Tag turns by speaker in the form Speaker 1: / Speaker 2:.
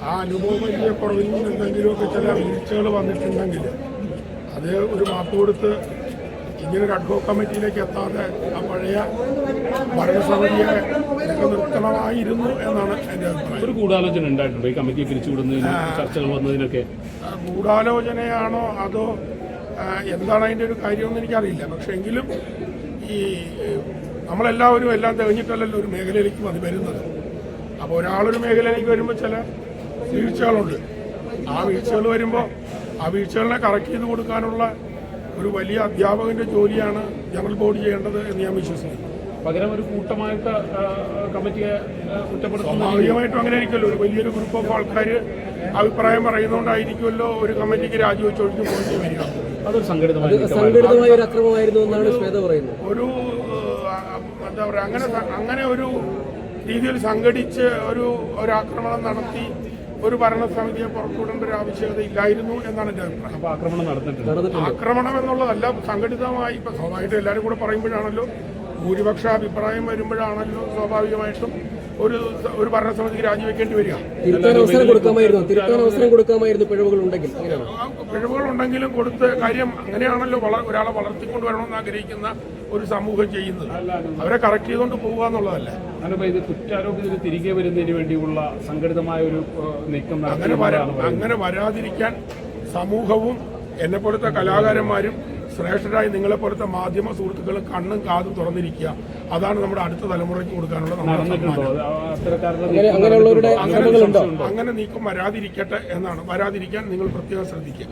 Speaker 1: ആ അനുഭവപരിചയക്കുറവിൽ നിന്ന് എന്തെങ്കിലുമൊക്കെ ചില വീഴ്ചകൾ വന്നിട്ടുണ്ടെങ്കിൽ അത് ഒരു മാപ്പ് കൊടുത്ത് ഇങ്ങനൊരു അഡ്ഹോക് കമ്മിറ്റിയിലേക്ക് എത്താതെ ആ പഴയ ഭരണസമിതിയെ നിലനിർത്തണമായിരുന്നു എന്നാണ് എൻ്റെ അഭിപ്രായം.
Speaker 2: ഒരു ഗൂഢാലോചന ഉണ്ടായിട്ടുണ്ട് ഈ കമ്മിറ്റിയെ പിരിച്ചുവിടുന്നതിന് ചർച്ചകൾ വന്നതിനൊക്കെ.
Speaker 1: ഗൂഢാലോചനയാണോ അതോ എന്താണ് അതിൻ്റെ ഒരു കാര്യമെന്ന് എനിക്കറിയില്ല. പക്ഷെ എങ്കിലും ഈ നമ്മളെല്ലാവരും എല്ലാം തികഞ്ഞിട്ടല്ലല്ലോ ഒരു മേഖലയിലേക്ക് വരുന്നത്. അപ്പോൾ ഒരാളൊരു മേഖലയിലേക്ക് വരുമ്പോൾ ചില വീഴ്ചകളുണ്ട്. ആ വീഴ്ചകൾ വരുമ്പോൾ ആ വീഴ്ചകളെ കറക്റ്റ് ചെയ്ത് കൊടുക്കാനുള്ള ഒരു വലിയ അധ്യാപകന്റെ ജോലിയാണ് ജനറൽ ബോഡി ചെയ്യേണ്ടത് എന്ന് ഞാൻ വിശ്വസിക്കുന്നു.
Speaker 2: പകരം ഒരു കൂട്ടമായിട്ട് കമ്മിറ്റിയെ
Speaker 1: സ്വാഭാവികമായിട്ടും അങ്ങനെ ആയിരിക്കുമല്ലോ. ഒരു വലിയൊരു ഗ്രൂപ്പ് ഓഫ് ആൾക്കാർ അഭിപ്രായം പറയുന്നതുകൊണ്ടായിരിക്കുമല്ലോ ഒരു കമ്മിറ്റിക്ക് രാജിവെച്ചൊഴിഞ്ഞ് പോയി വരിക.
Speaker 2: അതൊരു സംഘടിതമായ
Speaker 3: ഒരു അക്രമമായിരുന്നു എന്നാണ് ശ്വേത പറയുന്നത്.
Speaker 1: ഒരു എന്താ പറയുക, അങ്ങനെ ഒരു രീതിയിൽ സംഘടിച്ച് ഒരു ആക്രമണം നടത്തി ഒരു ഭരണസമിതിയെ പുറത്തുവിടേണ്ട ഒരു ആവശ്യകത ഇല്ലായിരുന്നു എന്നാണ് എൻ്റെ അഭിപ്രായം.
Speaker 2: അപ്പോൾ ആക്രമണം നടന്നിട്ടുണ്ട്.
Speaker 1: ആക്രമണം എന്നുള്ളതല്ല, സംഘടിതമായി ഇപ്പം സ്വാഭാവികമായിട്ടും എല്ലാവരും കൂടെ പറയുമ്പോഴാണല്ലോ, ഭൂരിപക്ഷ അഭിപ്രായം വരുമ്പോഴാണല്ലോ സ്വാഭാവികമായിട്ടും ഒരു ഭരണസമിതിക്ക് രാജിവെക്കേണ്ടി വരിക.
Speaker 3: തിരുത്താൻ അവസരം കൊടുക്കാമായിരുന്നു
Speaker 1: പിഴവുകളുണ്ടെങ്കിലും കൊടുത്ത് കാര്യം. അങ്ങനെയാണല്ലോ ഒരാളെ വളർത്തിക്കൊണ്ടുവരണമെന്ന് ആഗ്രഹിക്കുന്ന ഒരു സമൂഹം ചെയ്യുന്നത്. അവരെ കറക്റ്റ് ചെയ്തുകൊണ്ട് പോവുക എന്നുള്ളതല്ല.
Speaker 2: ഇത് കുറ്റാരോപിതർ തിരികെ വരുന്നതിന് വേണ്ടിയുള്ള സംഘടിതമായ ഒരു നീക്കം
Speaker 1: അങ്ങനെ വരാതിരിക്കാൻ സമൂഹവും എന്നെപ്പോലത്തെ കലാകാരന്മാരും ശ്രേഷ്ഠരായി നിങ്ങളെപ്പോലത്തെ മാധ്യമ സുഹൃത്തുക്കളും കണ്ണും കാതും തുറന്നിരിക്കുക. അതാണ് നമ്മുടെ അടുത്ത തലമുറയ്ക്ക് കൊടുക്കാനുള്ള അങ്ങനെ നീക്കം വരാതിരിക്കട്ടെ എന്നാണ്. വരാതിരിക്കാൻ നിങ്ങൾ പ്രത്യേകം ശ്രദ്ധിക്കുക.